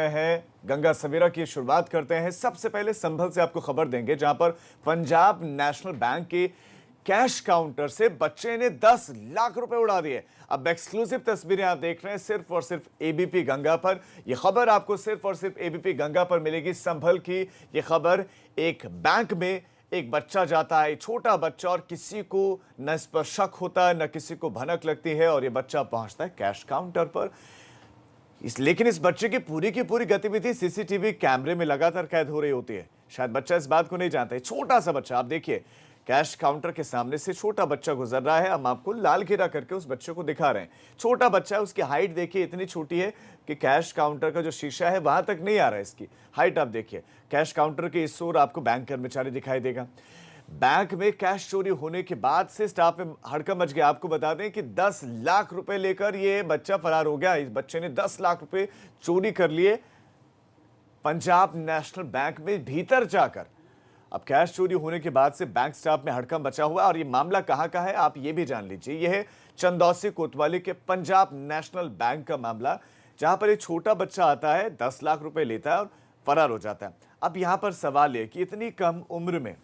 है गंगा सवेरा की शुरुआत करते हैं। सबसे पहले संभल से आपको खबर देंगे, जहां पर पंजाब नेशनल बैंक के कैश काउंटर से बच्चे ने 10 लाख रुपए उड़ा दिए। अब एक्सक्लूसिव तस्वीरें आप देख रहे हैं सिर्फ और सिर्फ एबीपी गंगा पर। यह खबर आपको सिर्फ और सिर्फ एबीपी गंगा पर मिलेगी। संभल की यह खबर, एक बैंक में एक बच्चा जाता है, छोटा बच्चा, और किसी को न इस पर शक होता है न किसी को भनक लगती है, और यह बच्चा पहुंचता है कैश काउंटर पर। लेकिन इस बच्चे की पूरी गतिविधि सीसीटीवी कैमरे में लगातार कैद हो रही होती है। शायद बच्चा इस बात को नहीं जानता है। छोटा सा बच्चा, आप देखिए, कैश काउंटर के सामने से छोटा बच्चा गुजर रहा है। हम आपको लाल घेरा करके उस बच्चे को दिखा रहे हैं। छोटा बच्चा है, उसकी हाइट देखिए इतनी छोटी है कि कैश काउंटर का जो शीशा है वहां तक नहीं आ रहा है। इसकी हाइट आप देखिए। कैश काउंटर के इस ओर आपको बैंक कर्मचारी दिखाई देगा। बैंक में कैश चोरी होने के बाद से स्टाफ में हड़कंप मच गया। आपको बता दें कि 10 लाख रुपए लेकर ये बच्चा फरार हो गया। इस बच्चे ने 10 लाख रुपए चोरी कर लिए पंजाब नेशनल बैंक में भीतर जाकर। अब कैश चोरी होने के बाद से बैंक स्टाफ में हड़कंप मचा हुआ। और ये मामला कहां का है आप ये भी जान लीजिए। यह है चंदौसी कोतवाली के पंजाब नेशनल बैंक का मामला, जहां पर एक छोटा बच्चा आता है, 10 लाख रुपए लेता है और फरार हो जाता है। अब यहां पर सवाल यह कि इतनी कम उम्र में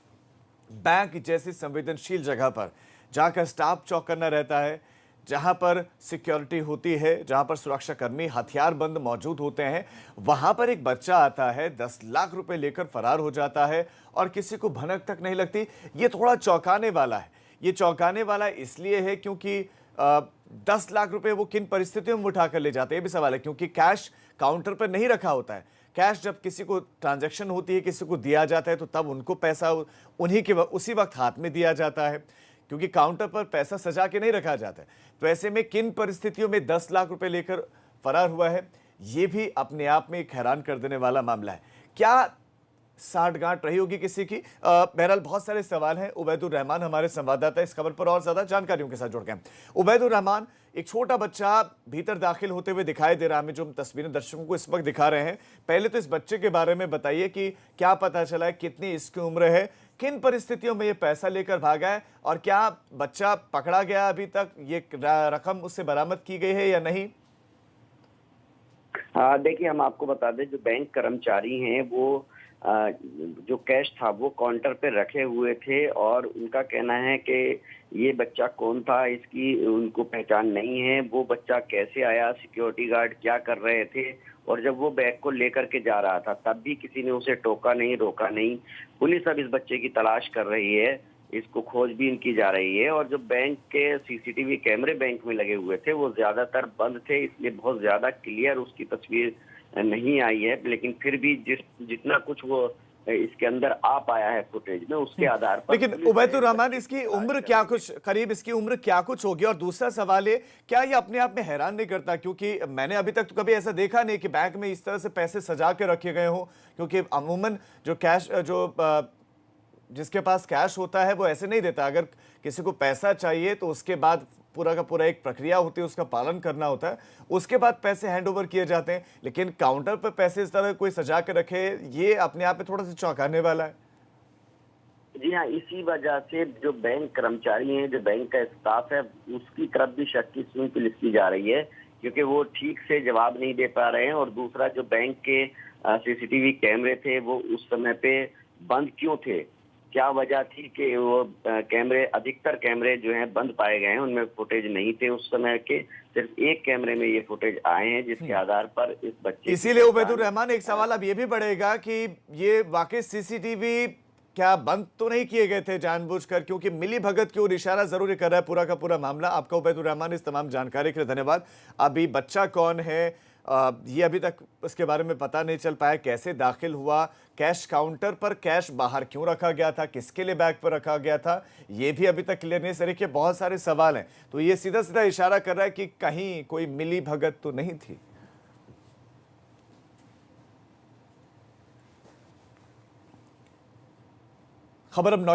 बैंक जैसी संवेदनशील जगह पर जाकर स्टाफ चौकन्ना रहता है, जहां पर सिक्योरिटी होती है, जहां पर सुरक्षाकर्मी हथियारबंद मौजूद होते हैं, वहां पर एक बच्चा आता है, 10 लाख रुपए लेकर फरार हो जाता है और किसी को भनक तक नहीं लगती। ये थोड़ा चौंकाने वाला है। ये चौंकाने वाला इसलिए है क्योंकि 10 लाख रुपए वो किन परिस्थितियों में उठाकर ले जाते हैं, ये भी सवाल है। क्योंकि कैश काउंटर पर नहीं रखा होता है। कैश जब किसी को ट्रांजैक्शन होती है, किसी को दिया जाता है, तो तब उनको पैसा उन्हीं के उसी वक्त हाथ में दिया जाता है, क्योंकि काउंटर पर पैसा सजा के नहीं रखा जाता है। तो ऐसे में किन परिस्थितियों में 10 लाख रुपए लेकर फरार हुआ है, ये भी अपने आप में एक हैरान कर देने वाला मामला है। क्या साठगांठ रही होगी किसी की? बहरहाल बहुत सारे सवाल हैं। उबैदुर रहमान हमारे संवाददाता इस खबर पर और ज्यादा जानकारियों के साथ जुड़ गए। उबैदुर रहमान, एक छोटा बच्चा भीतर दाखिल होते हुए दिखाई दे रहा है, हमें जो हम तस्वीरें दर्शकों को इस वक्त दिखा रहे हैं। पहले तो इस बच्चे के बारे में बताइए कि क्या पता चला है, कितनी इसकी उम्र है, किन परिस्थितियों में ये पैसा लेकर भागा है, और क्या बच्चा पकड़ा गया, अभी तक ये रकम उससे बरामद की गई है या नहीं? देखिए, हम आपको बता दें, जो बैंक कर्मचारी हैं वो जो कैश था वो काउंटर पे रखे हुए थे, और उनका कहना है कि ये बच्चा कौन था इसकी उनको पहचान नहीं है। वो बच्चा कैसे आया, सिक्योरिटी गार्ड क्या कर रहे थे, और जब वो बैग को लेकर के जा रहा था तब भी किसी ने उसे टोका नहीं, रोका नहीं। पुलिस अब इस बच्चे की तलाश कर रही है, इसको खोजबीन की जा रही है। और जो बैंक के सीसीटीवी कैमरे बैंक में लगे हुए थे वो ज्यादातर बंद थे, इसलिए बहुत ज्यादा क्लियर उसकी तस्वीर नहीं आई है। लेकिन फिर भी जितना कुछ वो इसके अंदर आ पाया है फुटेज में, उसके आधार पर। लेकिन उबैदुर रहमान, इसकी उम्र क्या कुछ करीब इसकी उम्र क्या कुछ होगी? और दूसरा सवाल है, क्या ये अपने आप में हैरान नहीं करता? क्योंकि मैंने अभी तक तो कभी ऐसा देखा नहीं कि बैंक में इस तरह से पैसे सजा के रखे गए हों। क्योंकि अमूमन जो कैश जिसके पास कैश होता है वो ऐसे नहीं देता। अगर किसी को पैसा चाहिए तो उसके बाद पूरा का पूरा एक प्रक्रिया होती है, उसका पालन करना होता है, उसके बाद पैसे हैंड ओवर किए जाते हैं। लेकिन काउंटर पर पैसे इस तरह कोई सजा के रखे, ये अपने आप में थोड़ा सा चौंकाने वाला है। जी हाँ, इसी वजह से जो बैंक कर्मचारी हैं, जो बैंक का स्टाफ है, उसकी तरफ भी शक की सुई लिखी जा रही है, क्योंकि वो ठीक से जवाब नहीं दे पा रहे हैं। और दूसरा, जो बैंक के सीसीटीवी कैमरे थे वो उस समय पे बंद क्यों थे, क्या वजह थी कि वो कैमरे, अधिकतर कैमरे जो हैं बंद पाए गए हैं, उनमें फुटेज नहीं थे उस समय के। सिर्फ एक कैमरे में ये फुटेज आए हैं, जिसके आधार पर इस बच्चे। इसीलिए उबैदुर रहमान, एक सवाल अब ये भी बढ़ेगा कि ये वाकई सीसीटीवी क्या बंद तो नहीं किए गए थे जानबूझकर? क्योंकि मिली भगत की ओर इशारा जरूर कर रहा है पूरा का पूरा मामला। आपका उबैदुर रहमान इस तमाम जानकारी के लिए धन्यवाद। अभी बच्चा कौन है ये अभी तक उसके बारे में पता नहीं चल पाया। कैसे दाखिल हुआ कैश काउंटर पर, कैश बाहर क्यों रखा गया था, किसके लिए बैग पर रखा गया था, ये भी अभी तक क्लियर नहीं। सर के बहुत सारे सवाल हैं। तो ये सीधा सीधा इशारा कर रहा है कि कहीं कोई मिली भगत तो नहीं थी। खबर अब